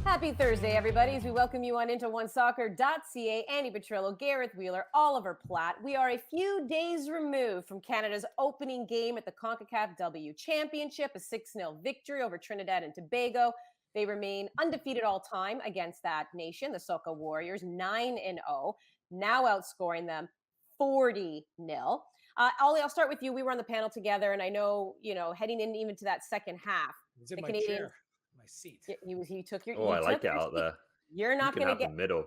Happy Thursday, everybody, as we welcome you on into1soccer.ca. Andy Petrillo, Gareth Wheeler, Oliver Platt. We are a few days removed from Canada's opening game at the CONCACAF W Championship, a 6-0 victory over Trinidad and Tobago. They remain undefeated all time against that nation, the Soca Warriors, 9-0, now outscoring them 40-0. Ollie, I'll start with you. We were on the panel together, and I know, heading in even to that second half, It's in the my Canadians, chair, my seat. he took your. Oh, You I like took it your out seat. there. You're You not can going to have the get middle.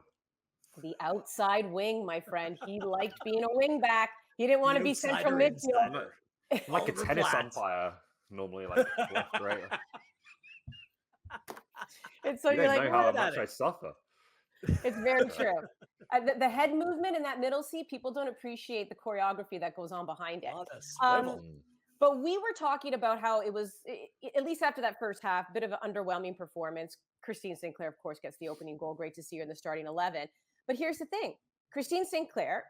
the outside wing, my friend. He liked being a wing back. He didn't want to be central midfield. I'm like a Oliver tennis Platt. umpire, normally like left, right. And so You you're don't like, know how what? much I suffer. It's very true. The head movement in that middle seat, people don't appreciate the choreography that goes on behind it. Oh, the swivel. But we were talking about how it was, at least after that first half, a bit of an underwhelming performance. Christine Sinclair, of course, gets the opening goal. Great to see her in the starting 11. But here's the thing. Christine Sinclair,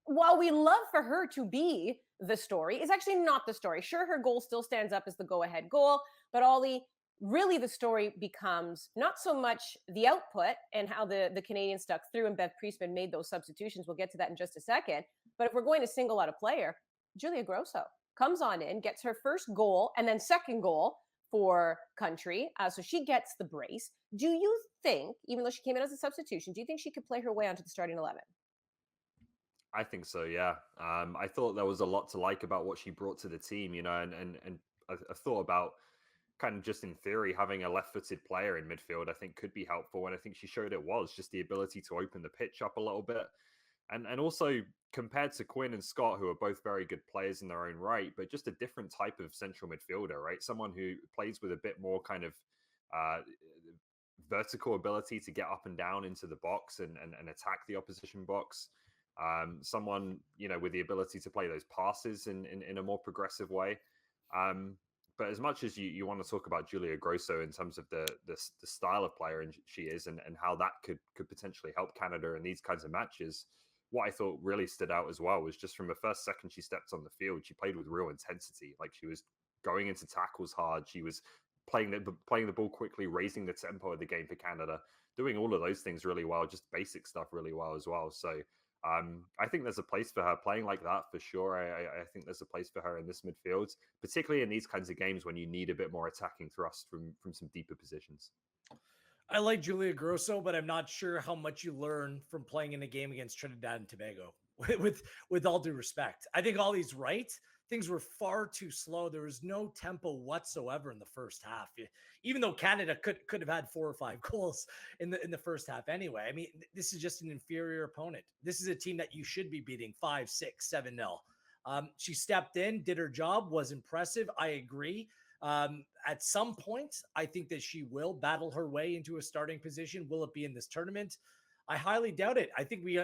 while we love for her to be the story, is actually not the story. Sure, her goal still stands up as the go-ahead goal, but Ollie, really the story becomes not so much the output and how the Canadians stuck through and Bev Priestman made those substitutions. We'll get to that in just a second. But if we're going to single out a player, Julia Grosso comes on in, gets her first goal and then second goal for country. So she gets the brace. Do you think, even though she came in as a substitution, do you think she could play her way onto the starting 11? I think so, yeah. I thought there was a lot to like about what she brought to the team, and I thought about kind of just in theory having a left-footed player in midfield. I think could be helpful, and I think she showed it was just the ability to open the pitch up a little bit, and also compared to Quinn and Scott, who are both very good players in their own right, but just a different type of central midfielder, right? Someone who plays with a bit more kind of uh, vertical ability to get up and down into the box and attack the opposition box. Someone, with the ability to play those passes in a more progressive way. But as much as you want to talk about Julia Grosso in terms of the style of player she is and how that could potentially help Canada in these kinds of matches, what I thought really stood out as well was just from the first second she stepped on the field, she played with real intensity. Like she was going into tackles hard. She was playing the ball quickly, raising the tempo of the game for Canada, doing all of those things really well, just basic stuff really well as well. So I think there's a place for her playing like that for sure. I think there's a place for her in this midfield, particularly in these kinds of games when you need a bit more attacking thrust from some deeper positions. I like Julia Grosso, but I'm not sure how much you learn from playing in a game against Trinidad and Tobago. With all due respect, I think Ollie's right. Things were far too slow. There was no tempo whatsoever in the first half. Even though Canada could have had 4 or 5 goals in the first half anyway. I mean, this is just an inferior opponent. This is a team that you should be beating 5, 6, 7-0. She stepped in, did her job, was impressive. I agree. At some point, I think that she will battle her way into a starting position. Will it be in this tournament? I highly doubt it. I think we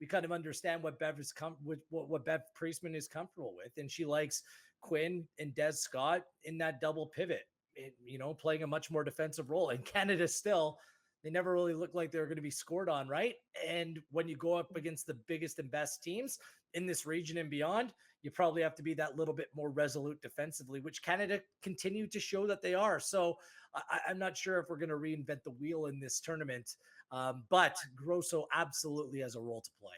kind of understand what Bev is what Bev Priestman is comfortable with, and she likes Quinn and Des Scott in that double pivot. Playing a much more defensive role. And Canada still, they never really looked like they were going to be scored on, right? And when you go up against the biggest and best teams in this region and beyond, you probably have to be that little bit more resolute defensively, which Canada continue to show that they are. So I'm not sure if we're going to reinvent the wheel in this tournament, but Grosso absolutely has a role to play.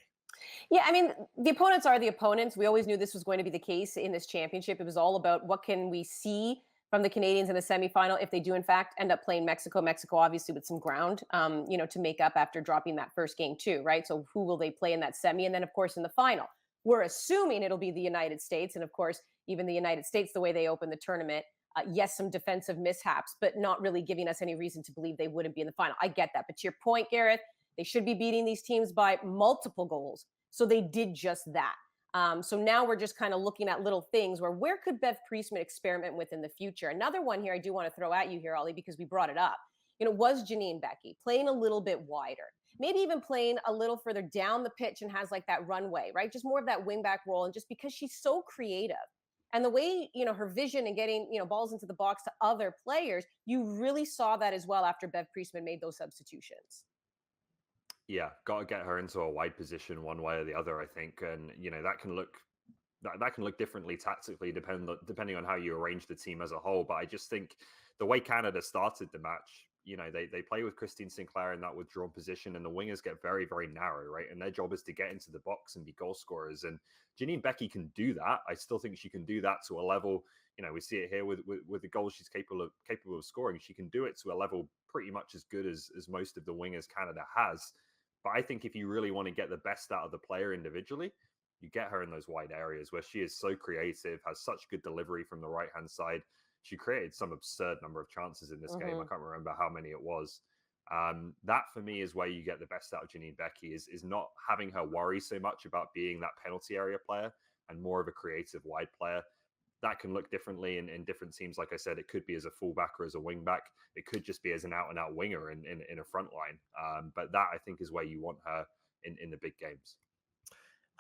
Yeah, I mean, the opponents are the opponents. We always knew this was going to be the case in this championship. It was all about what can we see from the Canadians in the semifinal if they do, in fact, end up playing Mexico. Mexico, obviously, with some ground, to make up after dropping that first game too, right? So who will they play in that semi? And then, of course, in the final, we're assuming it'll be the United States. And, of course, even the United States, the way they opened the tournament, yes, some defensive mishaps, but not really giving us any reason to believe they wouldn't be in the final. I get that. But to your point, Gareth, they should be beating these teams by multiple goals. So they did just that. So now we're just kind of looking at little things where could Bev Priestman experiment with in the future? Another one here I do want to throw at you here, Ollie, because we brought it up. Was Janine Beckie playing a little bit wider, maybe even playing a little further down the pitch and has like that runway, right? Just more of that wingback role. And just because she's so creative and the way, her vision and getting, balls into the box to other players, you really saw that as well after Bev Priestman made those substitutions. Yeah, got to get her into a wide position one way or the other, I think, and that can look differently tactically depending on how you arrange the team as a whole. But I just think the way Canada started the match they play with Christine Sinclair in that withdrawn position, and the wingers get very, very narrow, right? And their job is to get into the box and be goal scorers. And Janine Beckie can do that. I still think she can do that to a level. We see it here with the goals she's capable of scoring. She can do it to a level pretty much as good as most of the wingers Canada has. But I think if you really want to get the best out of the player individually, you get her in those wide areas where she is so creative, has such good delivery from the right-hand side. She created some absurd number of chances in this game. I can't remember how many it was. That for me is where you get the best out of Janine Beckie, is not having her worry so much about being that penalty area player and more of a creative wide player. That can look differently in different teams. Like I said, it could be as a fullback or as a wingback. It could just be as an out-and-out winger in a front line. But that, I think, is where you want her in the big games.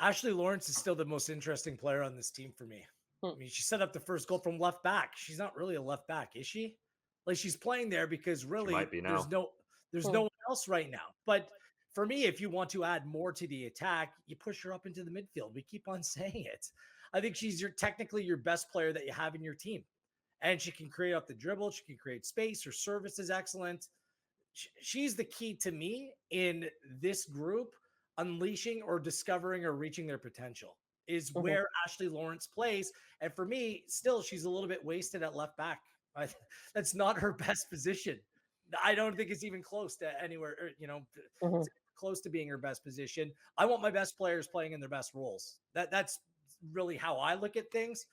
Ashley Lawrence is still the most interesting player on this team for me. I mean, she set up the first goal from left back. She's not really a left back, is she? Like, she's playing there because really there's no one else right now. But for me, if you want to add more to the attack, you push her up into the midfield. We keep on saying it. I think she's technically your best player that you have in your team. And she can create off the dribble. She can create space. Her service is excellent. She's the key to me in this group unleashing or discovering or reaching their potential is where Ashley Lawrence plays. And for me, still, she's a little bit wasted at left back. That's not her best position. I don't think it's even close to anywhere, close to being her best position. I want my best players playing in their best roles. That's really how I look at things.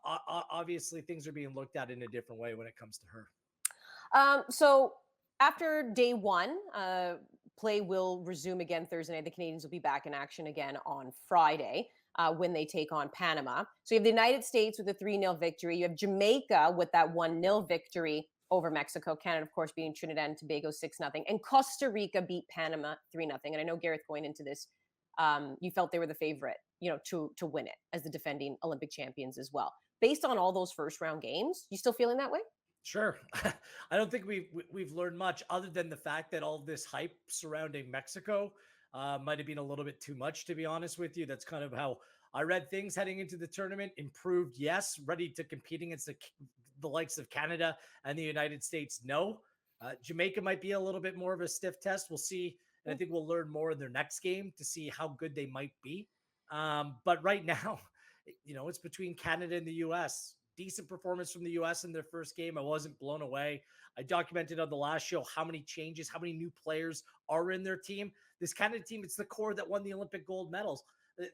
Obviously, things are being looked at in a different way when it comes to her. So after day one, play will resume again Thursday night. The Canadians will be back in action again on Friday when they take on Panama. So you have the United States with a 3-0 victory. You have Jamaica with that 1-0 victory over Mexico. Canada, of course, beating Trinidad and Tobago 6-0. And Costa Rica beat Panama 3-0. And I know, Gareth, going into this, you felt they were the favorite, to win it as the defending Olympic champions as well. Based on all those first round games, you still feeling that way? Sure. I don't think we've learned much other than the fact that all this hype surrounding Mexico might have been a little bit too much, to be honest with you. That's kind of how I read things heading into the tournament. Improved, yes. Ready to compete against the likes of Canada and the United States, no. Jamaica might be a little bit more of a stiff test. We'll see. And I think we'll learn more in their next game to see how good they might be. But right now, it's between Canada and the U.S. Decent performance from the U.S. in their first game. I wasn't blown away. I documented on the last show how many changes, how many new players are in their team. This Canada team, it's the core that won the Olympic gold medals.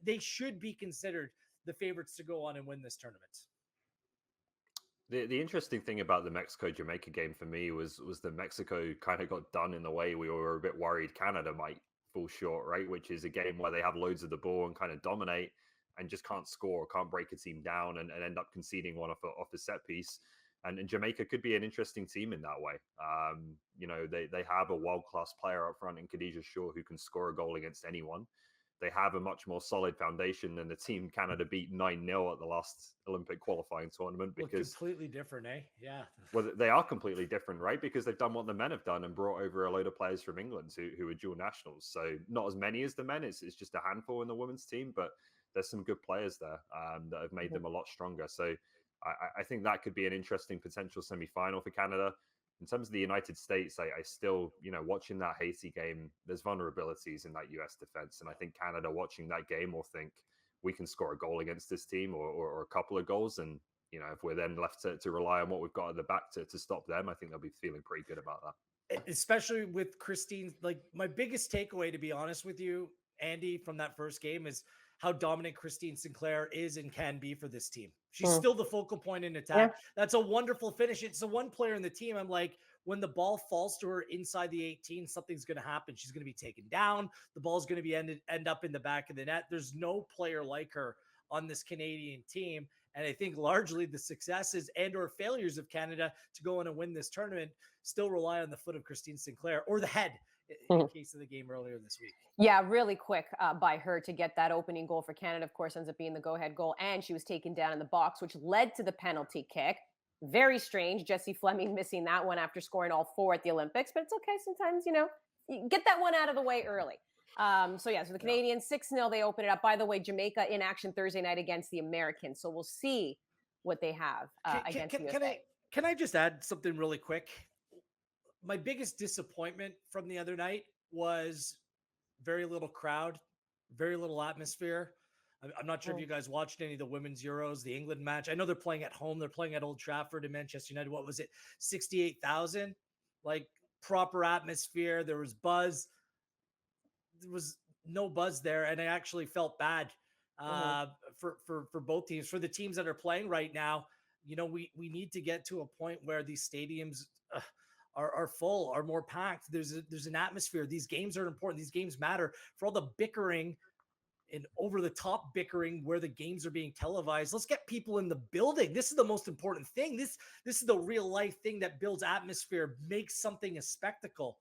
They should be considered the favorites to go on and win this tournament. The interesting thing about the Mexico-Jamaica game for me was that Mexico kind of got done in the way we were a bit worried Canada might fall short, right? Which is a game where they have loads of the ball and kind of dominate and just can't score, can't break a team down and end up conceding one off a set piece. And Jamaica could be an interesting team in that way. They have a world-class player up front in Khadija Shaw who can score a goal against anyone. They have a much more solid foundation than the team Canada beat 9-0 at the last Olympic qualifying tournament. Because completely different, eh? Yeah. Well, they are completely different, right? Because they've done what the men have done and brought over a load of players from England who are dual nationals. So not as many as the men. It's just a handful in the women's team, but there's some good players there that have made them a lot stronger. So I think that could be an interesting potential semi-final for Canada. In terms of the United States, I still, watching that Haiti game, there's vulnerabilities in that US defense. And I think Canada watching that game will think we can score a goal against this team or a couple of goals. And, if we're then left to rely on what we've got at the back to stop them, I think they'll be feeling pretty good about that. Especially with Christine, like my biggest takeaway, to be honest with you, Andy, from that first game is how dominant Christine Sinclair is and can be for this team. She's still the focal point in attack. Yeah. That's a wonderful finish. It's the one player in the team. I'm like, when the ball falls to her inside the 18, something's going to happen. She's going to be taken down. The ball's going to be end up in the back of the net. There's no player like her on this Canadian team. And I think largely the successes and or failures of Canada to go in and win this tournament still rely on the foot of Christine Sinclair or the head in case of the game earlier this week. Yeah, really quick by her to get that opening goal for Canada. Of course, ends up being the go-ahead goal, and she was taken down in the box, which led to the penalty kick. Very strange. Jessie Fleming missing that one after scoring all 4 at the Olympics, but it's okay. Sometimes, you get that one out of the way early. So the Canadians 6-0, they open it up. By the way, Jamaica in action Thursday night against the Americans. So we'll see what they have against USA. Can I just add something really quick? my biggest disappointment from the other night was very little crowd, very little atmosphere. I'm not sure if you guys watched any of the women's Euros, the England match. I know they're playing at home. They're playing at Old Trafford in Manchester United. What was it? 68,000, like proper atmosphere. There was buzz. There was no buzz there. And I actually felt bad for both teams. For the teams that are playing right now, you know, we need to get to a point where these stadiums are full, are more packed. There's an atmosphere. These games are important. These games matter. For all the bickering and over the top bickering where the games are being televised, let's get people in the building. This is the most important thing. This is the real life thing that builds atmosphere, makes something a spectacle.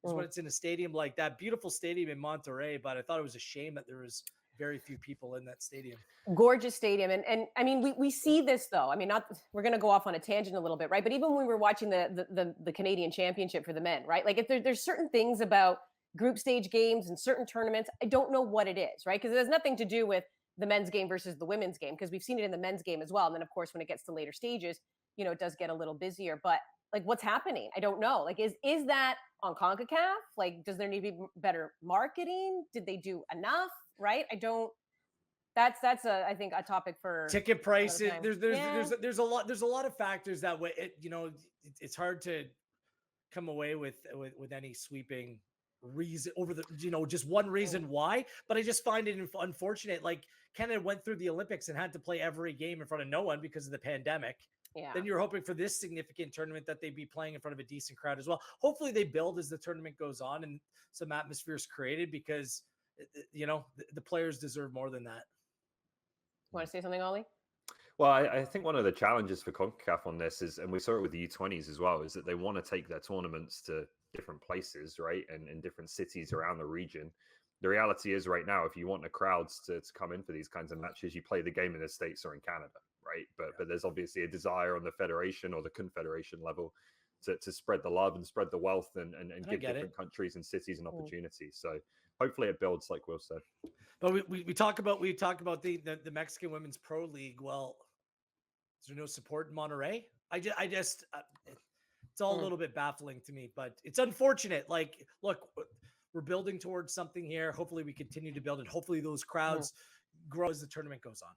Is when it's in a stadium like that. Beautiful stadium in Monterrey, but I thought it was a shame that there was very few people in that stadium. Gorgeous stadium. And I mean, we see this though. I mean, we're going to go off on a tangent a little bit, right? But even when we were watching the Canadian Championship for the men, right? Like if there's certain things about group stage games and certain tournaments, I don't know what it is, right? Because it has nothing to do with the men's game versus the women's game, because we've seen it in the men's game as well. And then of course, when it gets to later stages, you know, it does get a little busier. But like, what's happening? I don't know. Like, is that on CONCACAF? Like, does there need to be better marketing? Did they do enough? Right? I don't. That's I think a topic for ticket prices. There's a lot of factors that way. It's hard to come away with any sweeping reason over the, just one reason why. But I just find it unfortunate. Like Canada went through the Olympics and had to play every game in front of no one because of the pandemic. Yeah. Then you're hoping for this significant tournament that they'd be playing in front of a decent crowd as well. Hopefully they build as the tournament goes on and some atmosphere is created, because the players deserve more than that. Want to say something, Ollie? Well, I think one of the challenges for CONCACAF on this is, and we saw it with the U20s as well, is that they want to take their tournaments to different places, right? And different cities around the region. The reality is right now, if you want the crowds to come in for these kinds of matches, you play the game in the States or in Canada, right? But there's obviously a desire on the federation or the confederation level to spread the love and spread the wealth and give different countries and cities an opportunity. So hopefully it builds, like Will said. But we talk about the Mexican Women's Pro League. Well, is there no support in Monterrey? I just it's all a little bit baffling to me, but it's unfortunate. Like, look, we're building towards something here. Hopefully we continue to build it. Hopefully those crowds grow as the tournament goes on.